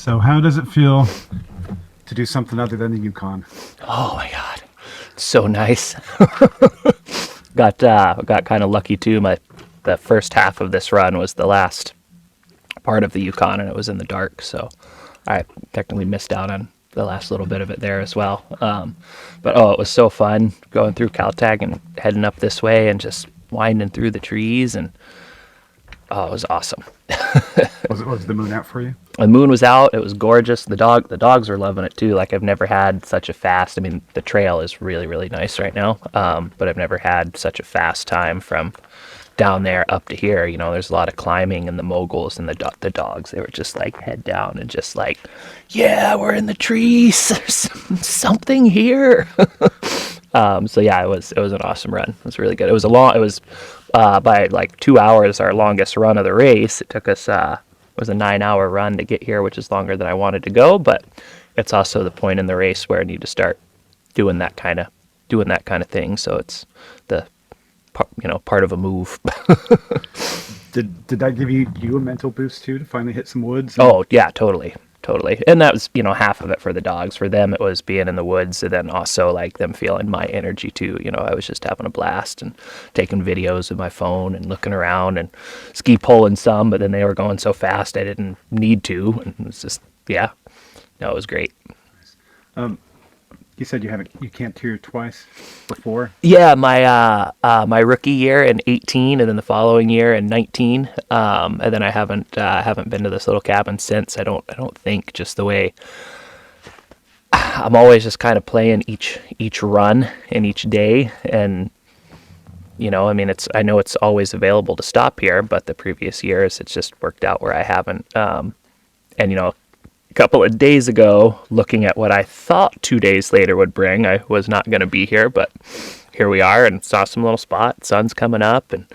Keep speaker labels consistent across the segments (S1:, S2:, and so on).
S1: So how does it feel to do something other than the Yukon?
S2: Oh my God, so nice. Got kind of lucky too. The first half of this run was the last part of the Yukon, and it was in the dark, so I technically missed out on the last little bit of it there as well. But it was so fun going through Caltag and heading up this way and just winding through the trees, and it was awesome.
S1: Was the moon out for you?
S2: The moon was out. It was gorgeous. The dogs were loving it too. Like, I've never had such a fast. I mean, the trail is really, really nice right now. But I've never had such a fast time from down there up to here. You know, there's a lot of climbing, and the moguls and the dogs, they were just like head down and just like, yeah, we're in the trees. There's something here. So yeah, it was an awesome run. It was really good. It was by like 2 hours, our longest run of the race. It took us, it was a 9-hour run to get here, which is longer than I wanted to go, but it's also the point in the race where I need to start doing that kind of thing. So it's the, part of a move.
S1: Did that give you a mental boost too, to finally hit some woods?
S2: Oh yeah, totally. And that was, half of it for the dogs. For them, it was being in the woods, and then also like them feeling my energy too. I was just having a blast and taking videos with my phone and looking around and ski poling some, but then they were going so fast I didn't need to. And it was just, yeah, no, it was great.
S1: You said you camped here twice before?
S2: Yeah, my rookie year in 18, and then the following year in 19, and then I haven't been to this little cabin since. I don't think, just the way I'm always just kind of playing each run and each day, and I mean, I know it's always available to stop here, but the previous years it's just worked out where I haven't. And couple of days ago, looking at what I thought 2 days later would bring, I was not going to be here, but here we are, and saw some little spot. Sun's coming up, and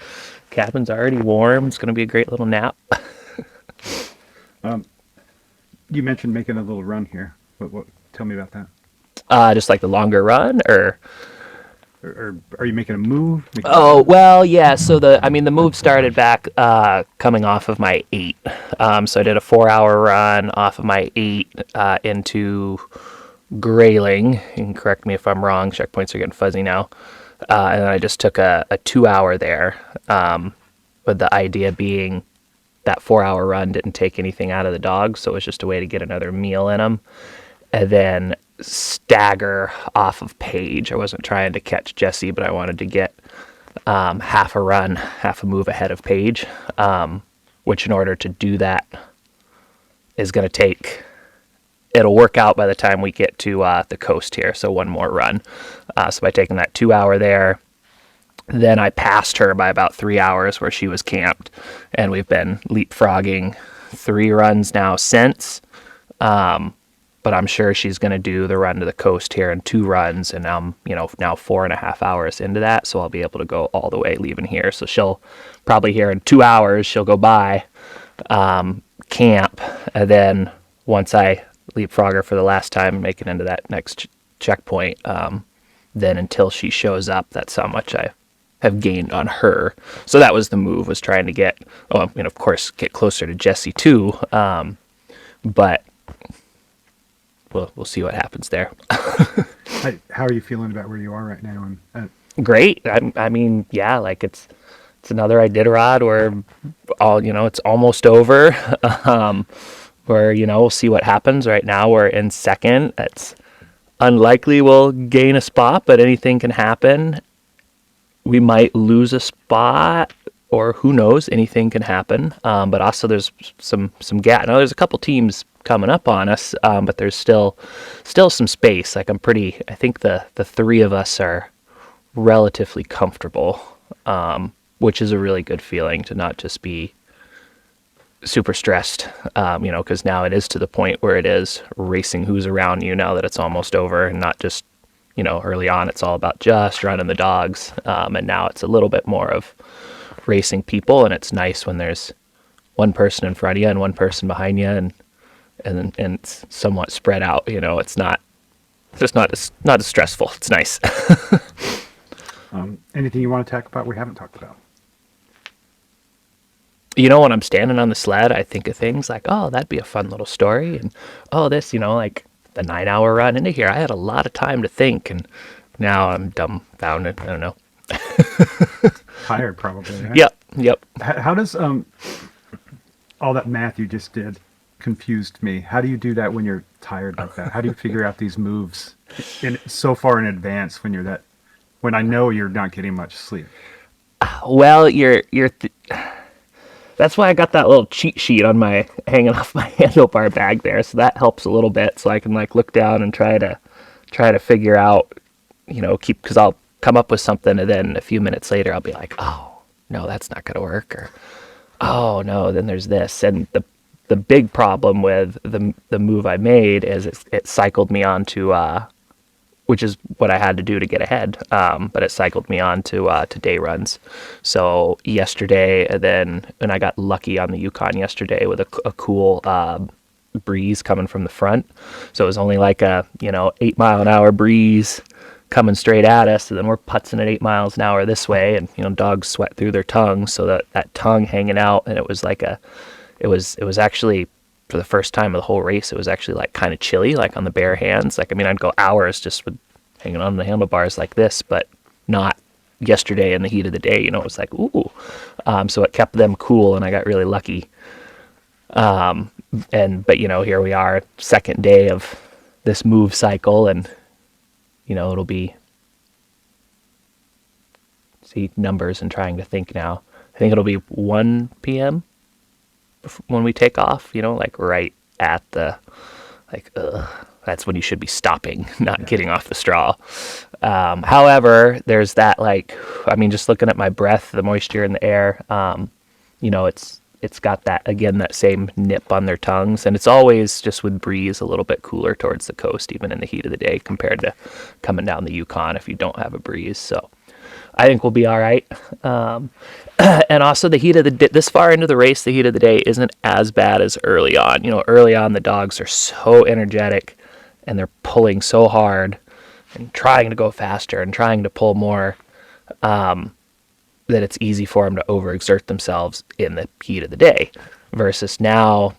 S2: cabin's already warm. It's going to be a great little nap.
S1: You mentioned making a little run here. What? Tell me about that.
S2: Just like the longer run,
S1: or are you making a move?
S2: Well, yeah. So the move started back coming off of my 8. So I did a 4-hour run off of my 8 into Grayling. You can correct me if I'm wrong. Checkpoints are getting fuzzy now. And then I just took a 2-hour there. With the idea being that 4-hour run didn't take anything out of the dogs, so it was just a way to get another meal in them. And then stagger off of Paige. I wasn't trying to catch Jesse, but I wanted to get half a move ahead of Paige, which in order to do that is going to it'll work out by the time we get to the coast here, so one more run. So by taking that 2-hour there, then I passed her by about 3 hours where she was camped, and we've been leapfrogging 3 runs now since. But I'm sure she's going to do the run to the coast here in 2 runs, and I'm, now 4.5 hours into that, so I'll be able to go all the way leaving here. So she'll probably here in 2 hours, she'll go by, camp, and then once I leapfrog her for the last time, make it into that next checkpoint, then until she shows up, that's how much I have gained on her. So that was the move, was trying to get, of course, get closer to Jesse too, but we'll see what happens there.
S1: How are you feeling about where you are right now?
S2: Great. I mean, yeah, like it's another Iditarod where it's almost over. Where, we'll see what happens. Right now we're in second. It's unlikely we'll gain a spot, but anything can happen. We might lose a spot, or who knows, anything can happen. But also there's some gap. Now there's a couple teams coming up on us, but there's still some space. Like, I think the 3 of us are relatively comfortable, which is a really good feeling, to not just be super stressed, because now it is to the point where it is racing who's around you now that it's almost over, and not just, early on it's all about just running the dogs, and now it's a little bit more of racing people, and it's nice when there's one person in front of you and one person behind you, and it's somewhat spread out. It's not as stressful. It's nice.
S1: Anything you want to talk about we haven't talked about?
S2: you know, when I'm standing on the sled, I think of things like, oh, that'd be a fun little story. And, oh, this, you know, like the 9-hour run into here, I had a lot of time to think. And now I'm dumbfounded. I don't know.
S1: Tired, probably. Right?
S2: Yep. Yep.
S1: How does all that math you just did confused me? How do you do that when you're tired like that? How do you figure out these moves so far in advance when I know you're not getting much sleep?
S2: Well, that's why I got that little cheat sheet on my hanging off my handlebar bag there. So that helps a little bit. So I can like look down and try to figure out, you know, because I'll come up with something and then a few minutes later I'll be like, oh no, that's not going to work, or oh no, then there's this. And the big problem with the move I made is it cycled me onto which is what I had to do to get ahead. But it cycled me on to day runs. So yesterday, and I got lucky on the Yukon yesterday with a cool breeze coming from the front. So it was only like a 8-mile-an-hour breeze coming straight at us, and then we're putzing at 8 miles an hour this way, and dogs sweat through their tongues, so that tongue hanging out, and it was actually, for the first time of the whole race, it was actually like kind of chilly, like on the bare hands. Like, I mean, I'd go hours just with hanging on the handlebars like this, but not yesterday in the heat of the day. It was like, ooh. So it kept them cool, and I got really lucky. But here we are, second day of this move cycle, and it'll be, see numbers and trying to think now. I think it'll be 1 p.m. when we take off, like right at the, that's when you should be stopping, not getting off the straw. However, there's that, just looking at my breath, the moisture in the air, it's got that, again, that same nip on their tongues. And it's always just with breeze a little bit cooler towards the coast, even in the heat of the day, compared to coming down the Yukon if you don't have a breeze. So I think we'll be all right. And also the heat of this far into the race, the heat of the day isn't as bad as early on. Early on, the dogs are so energetic and they're pulling so hard and trying to go faster and trying to pull more, that it's easy for them to overexert themselves in the heat of the day, versus now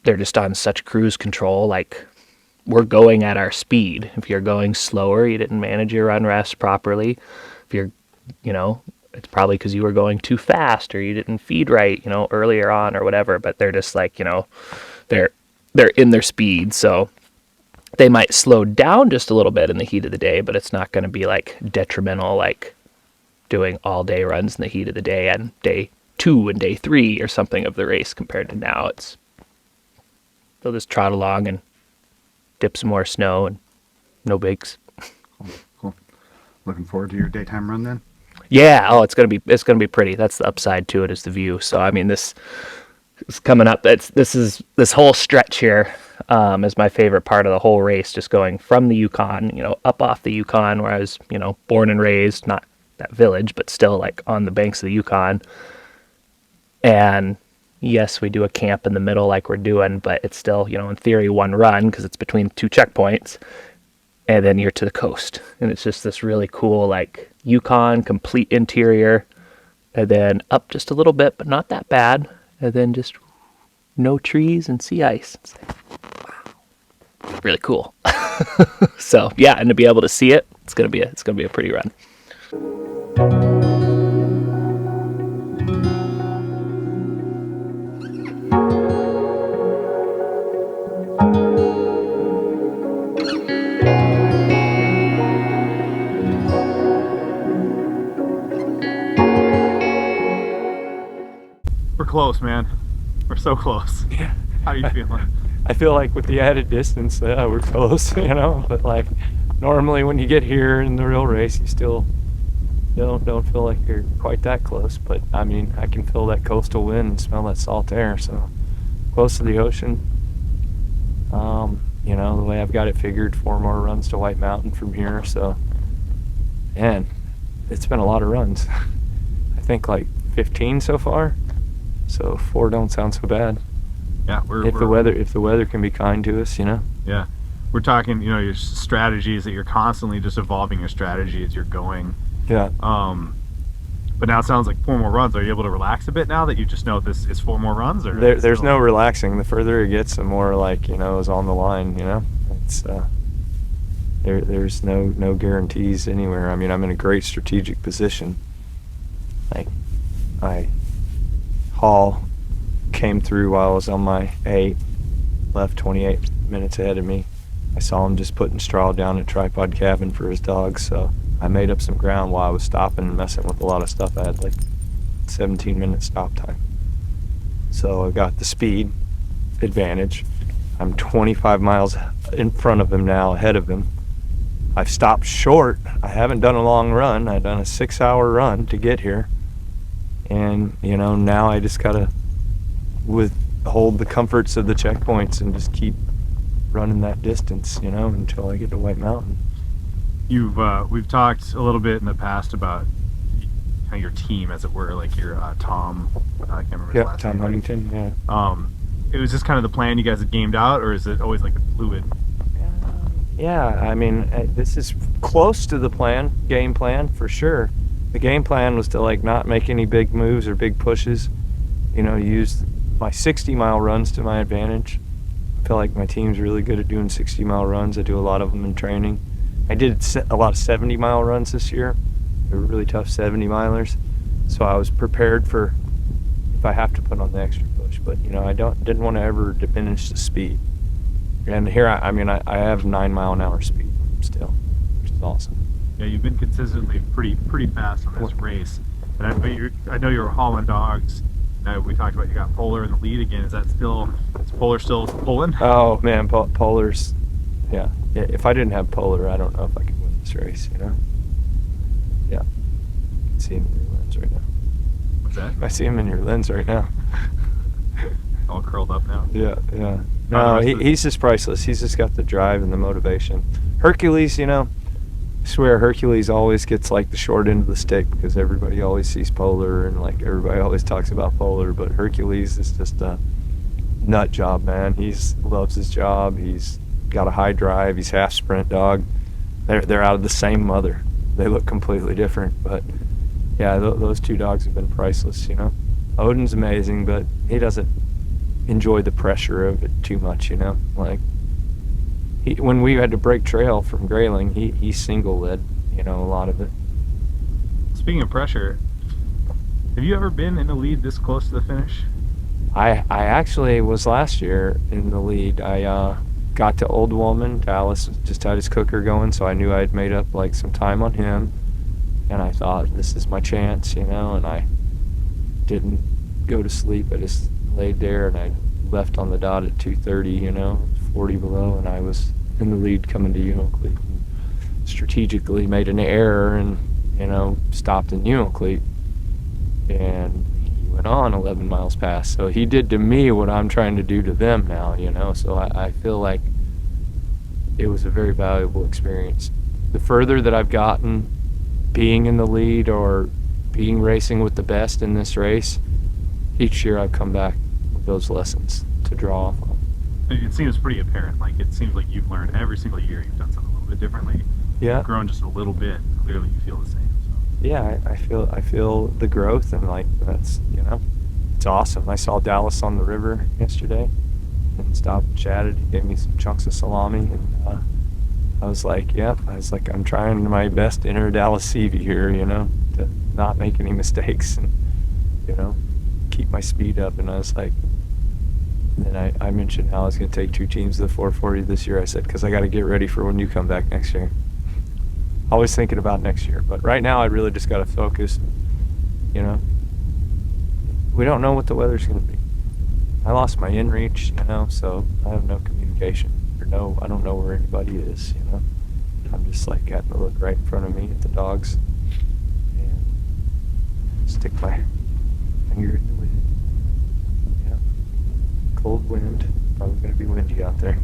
S2: they're just on such cruise control. Like, we're going at our speed. If you're going slower, you didn't manage your run rest properly. If you're, it's probably because you were going too fast or you didn't feed right, earlier on or whatever. But they're just like, they're in their speed. So they might slow down just a little bit in the heat of the day, but it's not going to be like detrimental, like doing all day runs in the heat of the day and day 2 and day 3 or something of the race, compared to now. They'll just trot along and dip some more snow and no bigs.
S1: Cool. Looking forward to your daytime run then?
S2: Yeah. Oh, it's gonna be pretty. That's the upside to it, is the view. So I mean, this is coming up. This whole stretch here is my favorite part of the whole race. Just going from the Yukon, up off the Yukon where I was, born and raised, not that village, but still like on the banks of the Yukon. And yes, we do a camp in the middle like we're doing, but it's still, in theory, one run because it's between 2 checkpoints, and then you're to the coast. And it's just this really cool, like, Yukon, complete interior, and then up just a little bit, but not that bad, and then just no trees and sea ice. It's like, wow, really cool. So yeah, and to be able to see it, it's gonna be a pretty run.
S1: We're close, man. We're so close.
S3: Yeah.
S1: How are you feeling?
S3: I feel like with the added distance, we're close, but like normally when you get here in the real race, you still don't feel like you're quite that close. But I mean, I can feel that coastal wind and smell that salt air, so close to the ocean. The way I've got it figured, 4 more runs to White Mountain from here, so man, it's been a lot of runs. I think like 15 so far, so 4 don't sound so bad.
S1: Yeah,
S3: if the weather can be kind to us,
S1: Yeah, we're talking, your strategies, that you're constantly just evolving your strategy as you're going.
S3: Yeah.
S1: But now it sounds like 4 more runs. Are you able to relax a bit now that you just know this is 4 more runs? Or
S3: There's no relaxing. The further it gets, the more like, is on the line, It's there's no guarantees anywhere. I mean, I'm in a great strategic position. Like, Hall came through while I was on my 8, left 28 minutes ahead of me. I saw him just putting straw down at Tripod Cabin for his dogs, so I made up some ground while I was stopping and messing with a lot of stuff. I had like 17-minute stop time. So I got the speed advantage. I'm 25 miles in front of him now, ahead of him. I've stopped short. I haven't done a long run. I've done a 6-hour run to get here. And, now I just got to withhold the comforts of the checkpoints and just keep running that distance, until I get to White Mountain.
S1: We've talked a little bit in the past about kind of your team, as it were, like your Tom. I can't remember his last
S3: Tom
S1: name.
S3: Huntington. Yeah.
S1: It was just kind of the plan you guys had gamed out, or is it always like fluid?
S3: Yeah, I mean, this is close to the game plan for sure. The game plan was to like not make any big moves or big pushes. Use my 60-mile runs to my advantage. I feel like my team's really good at doing 60-mile runs. I do a lot of them in training. I did a lot of 70-mile runs this year. They were really tough 70-milers. So I was prepared for if I have to put on the extra push. But, I didn't want to ever diminish the speed. And here, I have 9-mile-an-hour speed still, which is awesome.
S1: Yeah, you've been consistently pretty fast on this race. And I know you were hauling dogs. We talked about you got Polar in the lead again. Is Polar still pulling?
S3: Oh man, Polar's, yeah. If I didn't have Polar, I don't know if I could win this race. Yeah. I see him in your lens right now.
S1: What's that?
S3: I see him in your lens right now.
S1: All curled up now.
S3: Yeah. No, he's just priceless. He's just got the drive and the motivation. Hercules, I swear Hercules always gets like the short end of the stick because everybody always sees Polar and like everybody always talks about Polar, but Hercules is just a nut job, man. He loves his job. He's got a high drive. He's half sprint dog. They're out of the same mother. They look completely different, but yeah, those two dogs have been priceless. Odin's amazing, but he doesn't enjoy the pressure of it too much. Like. When we had to break trail from Grayling, he single led, a lot of it.
S1: Speaking of pressure, have you ever been in the lead this close to the finish?
S3: I actually was last year in the lead. I got to Old Woman. Dallas just had his cooker going, so I knew I'd made up like some time on him. And I thought, this is my chance, and I didn't go to sleep. I just laid there, and I left on the dot at 2:30, 40 below, and I was in the lead coming to Unalcleet. And strategically made an error and, stopped in Unalcleet. And he went on 11 miles past. So he did to me what I'm trying to do to them now, So I feel like it was a very valuable experience. The further that I've gotten being in the lead or being racing with the best in this race, each year I've come back with those lessons to draw off on.
S1: It seems pretty apparent. Like, it seems like you've learned every single year. You've done something a little bit differently.
S3: Yeah.
S1: You've grown just a little bit. Clearly, you feel the same. So.
S3: Yeah, I feel the growth, and like that's it's awesome. I saw Dallas on the river yesterday, and stopped and chatted. He gave me some chunks of salami, and I was like, I'm trying my best to enter Dallas CV here, to not make any mistakes and keep my speed up. And I was like. And I mentioned how I was going to take 2 teams to the 440 this year. I said, because I got to get ready for when you come back next year. Always thinking about next year. But right now, I really just got to focus. We don't know what the weather's going to be. I lost my inReach, so I have no communication. I don't know where anybody is, I'm just like having to look right in front of me at the dogs and stick my finger in the wind. Cold wind. Probably going to be windy out there.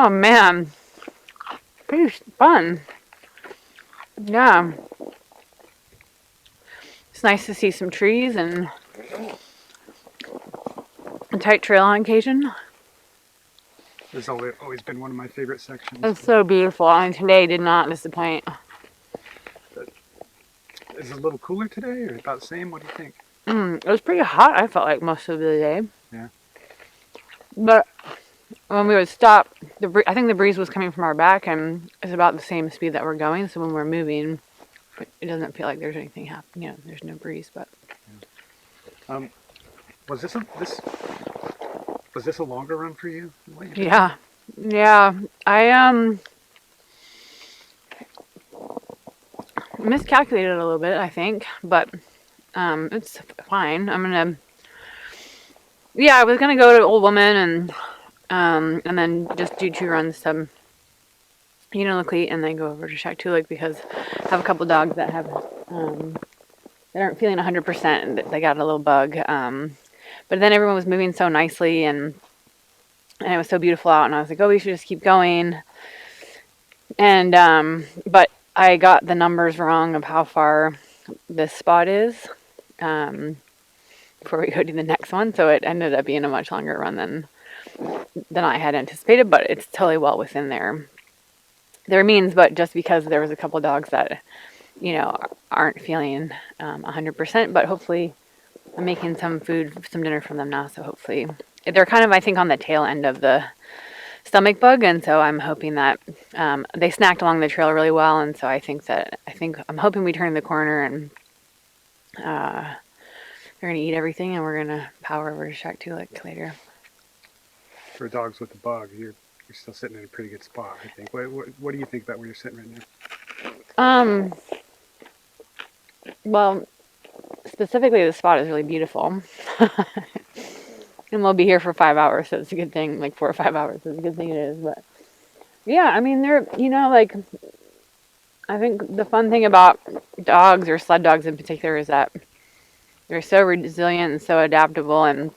S4: Oh man, pretty fun. Yeah. It's nice to see some trees and a tight trail on occasion.
S1: It's always been one of my favorite sections.
S4: It's so beautiful. I mean, today did not disappoint.
S1: Is it a little cooler today, or about the same? What do you think?
S4: It was pretty hot, I felt like, most of the day.
S1: Yeah.
S4: But when we would stop, I think the breeze was coming from our back, and it's about the same speed that we're going. So when we're moving, it doesn't feel like there's anything happening. You know, there's no breeze. But
S1: Was this a longer run for you?
S4: yeah, I miscalculated a little bit, I think, but it's fine. I was gonna go to Old Woman and then just do 2 runs to Laclede and then go over to Shaktoolik because I have a couple dogs that have that aren't feeling 100%. They got a little bug, but then everyone was moving so nicely and it was so beautiful out, and I was like, oh, we should just keep going. And but I got the numbers wrong of how far this spot is before we go to the next one, so it ended up being a much longer run than I had anticipated, but it's totally well within their means. But just because there was a couple dogs that aren't feeling 100%, but hopefully I'm making some dinner from them now, so hopefully they're kind of, I think, on the tail end of the stomach bug, and so I'm hoping that they snacked along the trail really well, and so I'm hoping we turn the corner and they're gonna eat everything, and we're gonna power over to Shaktoolik later.
S1: For dogs with the bug, you're still sitting in a pretty good spot, I think. What do you think about where you're sitting right now?
S4: Well, specifically, the spot is really beautiful. And we'll be here for 5 hours, so it's a good thing. Like 4 or 5 hours, so it's a good thing it is. But yeah, I mean, they're, I think the fun thing about dogs, or sled dogs in particular, is that they're so resilient and so adaptable, and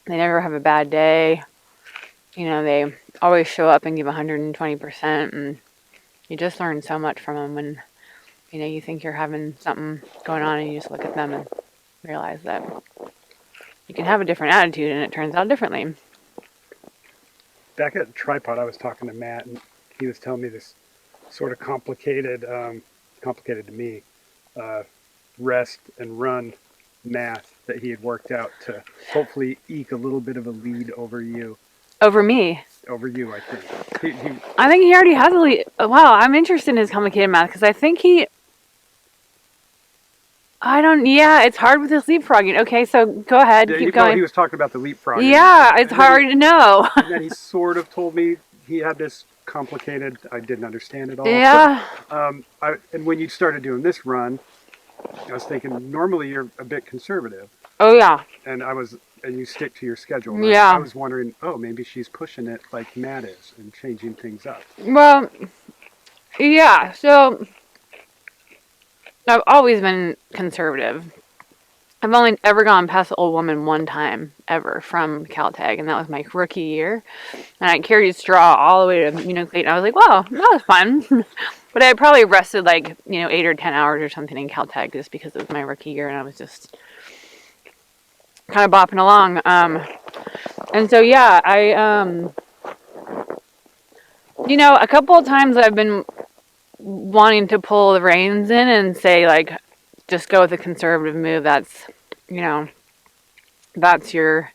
S4: they never have a bad day. They always show up and give 120%, and you just learn so much from them when, you think you're having something going on, and you just look at them and realize that you can have a different attitude, and it turns out differently.
S1: Back at the tripod, I was talking to Matt, and he was telling me this sort of complicated to me, rest and run math that he had worked out to hopefully eke a little bit of a lead over you.
S4: Over me?
S1: Over you, I think.
S4: I think he already has a lead. Wow, I'm interested in his complicated math, because I think it's hard with this leapfrogging. Okay, so go ahead, keep going.
S1: He was talking about the leapfrogging.
S4: Yeah, it's hard to know.
S1: And then he sort of told me he had this complicated, I didn't understand it all.
S4: Yeah.
S1: And when you started doing this run, I was thinking, normally you're a bit conservative.
S4: Oh, yeah.
S1: And you stick to your schedule.
S4: Yeah.
S1: I was wondering, maybe she's pushing it like Matt is and changing things up.
S4: Well, yeah, so I've always been conservative. I've only ever gone past the Old Woman one time ever from Caltech, and that was my rookie year. And I carried a straw all the way to Clayton. And I was like, wow, that was fun. But I probably rested 8 or 10 hours or something in Caltech just because it was my rookie year, and I was just kind of bopping along. And so, yeah, a couple of times I've been wanting to pull the reins in and say, just go with a conservative move. That's your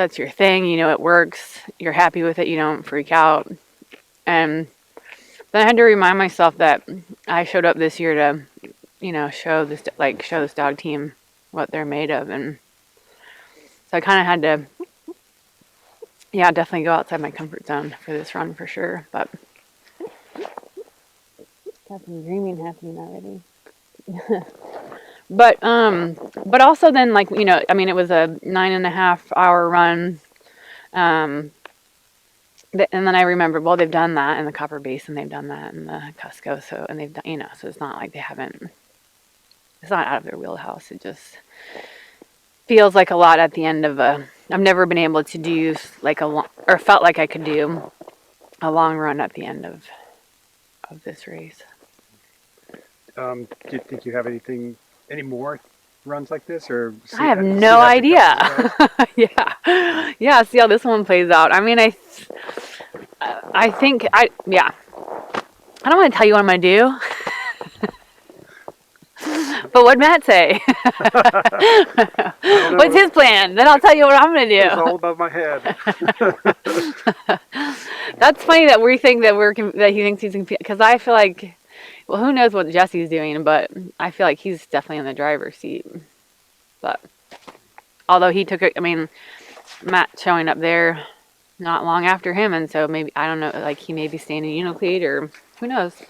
S4: thing. It works. You're happy with it. You don't freak out. And then I had to remind myself that I showed up this year to, show this dog team what they're made of. And so I kind of had to, definitely go outside my comfort zone for this run for sure. But got some dreaming happening already. But also then, it was a 9.5 hour run. And then I remembered, well, they've done that in the Copper Basin, they've done that in the Cusco, and they've done, so it's not like it's not out of their wheelhouse. It just feels like a lot at the end of I've never been able to do or felt like I could do a long run at the end of this race.
S1: Do you think you have any more runs like this, or
S4: I have no idea. Yeah. See how this one plays out. I mean, I think I don't want to tell you what I'm gonna do. But what'd Matt say? What's his plan? Then I'll tell you what I'm gonna do.
S1: It's all above my head.
S4: That's funny that we think that he thinks he's confused, because I feel like, well, who knows what Jesse's doing, but I feel like he's definitely in the driver's seat. But although he took it, I mean, Matt showing up there not long after him, and so maybe, I don't know, like he may be staying in Unocleat, or who knows.